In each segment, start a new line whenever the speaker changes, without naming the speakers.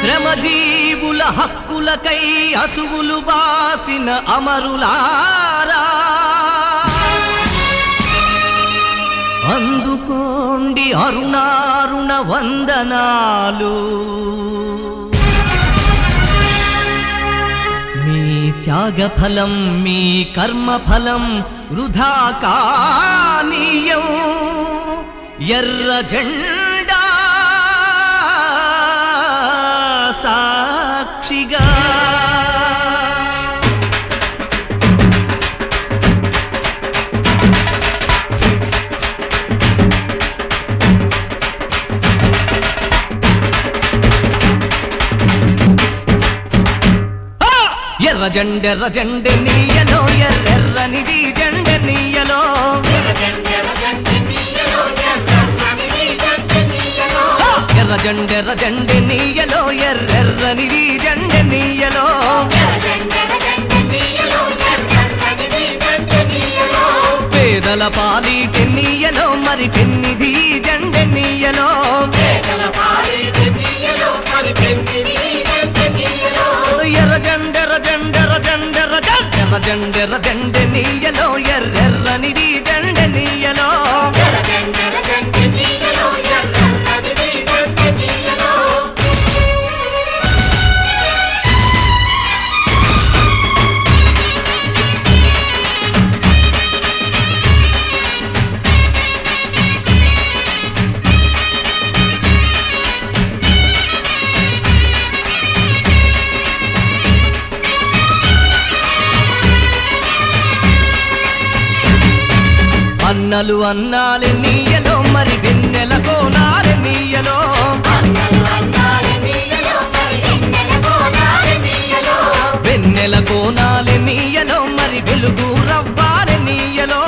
శ్రమజీవుల హక్కులకై అసువులు బాసిన అమరులారా అందుకోండి అరుణారుణ వందనాలు. మీ త్యాగఫలం మీ కర్మఫలం వృధా కానీయం. ఎర్ర జెండా సాక్షిగా ఎర్ర జెండె నీయలో ఎర్రెర్రనిది జెండె నీయలో. ఎర్ర జెండె నీయలో ఎర్రెర్రనిది జెండె నీయలో. పేదల పాలిటి నీయలో మరి పెన్నిది జెండె నీయలో. ఎర్ర జెండె నీయలో ఎర్రెర్రనిది జెండె నీయలో. అన్నలు అన్నాలే నీయలో మరి వెన్నెల కోనాలే నీయలో. వెన్నెల కోనాలే నీయలో మరి వెలుగు రవ్వాలే నీయలో.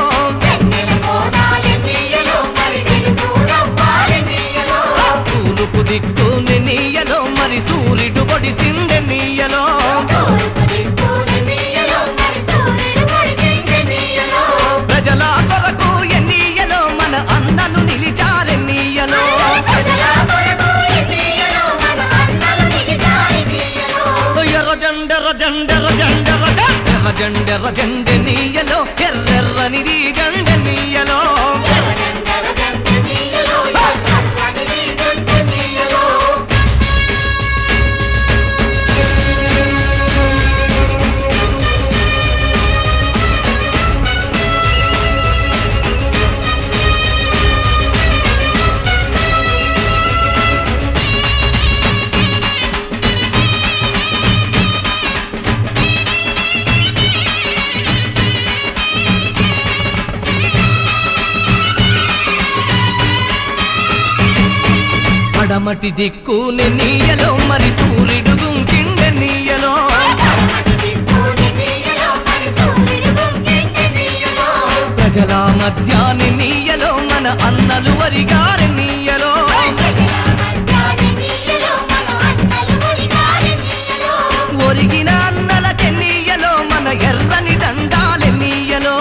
తూర్పు దిక్కుని నీయలో మరి సూర్యుడు పొడిసిందె నీయలో. ప్రజల కొరకు ఎన్నీయలో మన అన్నలు నిలిచారె నీయలో. ఎర్ర జెండె నీయలో ఎర్రెర్రనిది జెండె నీయలో. పడమటి దిక్కుని నీయలో మరి సూర్యుడు గుంకిండె నీయలో. ప్రజల మధ్యాని నీయలో మన అన్నలు వరిగారి నీయలో. ఒరిగిన అన్నలకి నీయలో మన ఎర్రని దండాలె నీయలో.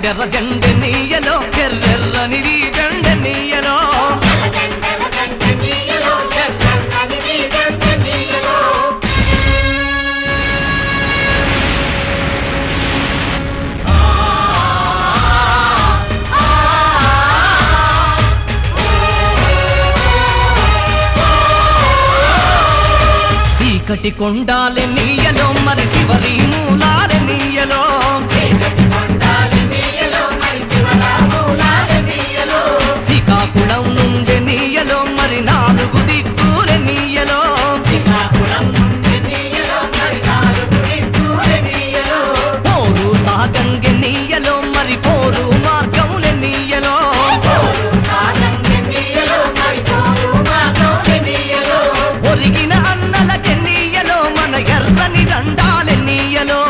ఎర్ర జెండె నీయలో ఎర్రెర్రనిది జెండె నీయలో. చీకటి కొండాలె నీయలో మరి శివరి మూలాలె నీయలో. శ్రీకాకుళం నుండి నీయలో మరి నాలుగు దిక్కులె నీయలో. పోరు సాగంగె నీయలో మరి పోరు మార్గములె నీయలో. ఒరిగిన అన్నలకె నీయలో మన ఎర్రని దండాలె నీయలో.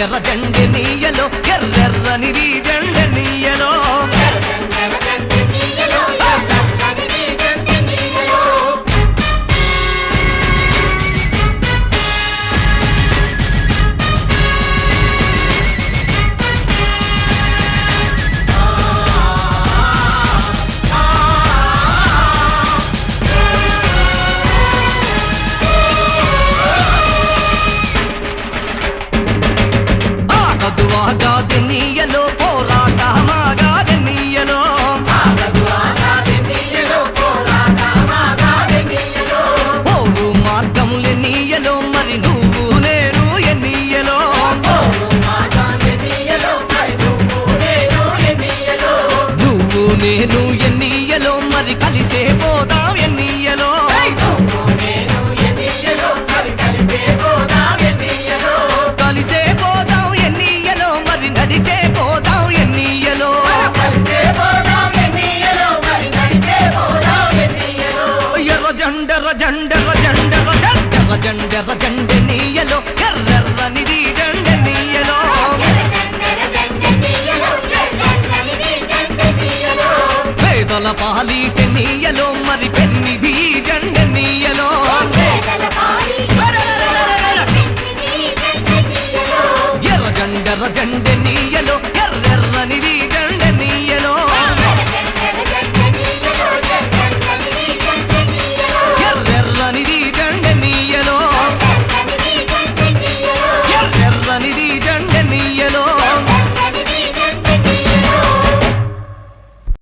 ఎర్ర జెండె నీయలో ఎర్రెర్రనిది జెండె నీయలో. పేదల పాలిట నీయలో మరి పెన్నిది జెండ నీయలో ఎర్ర జెండ నీయలో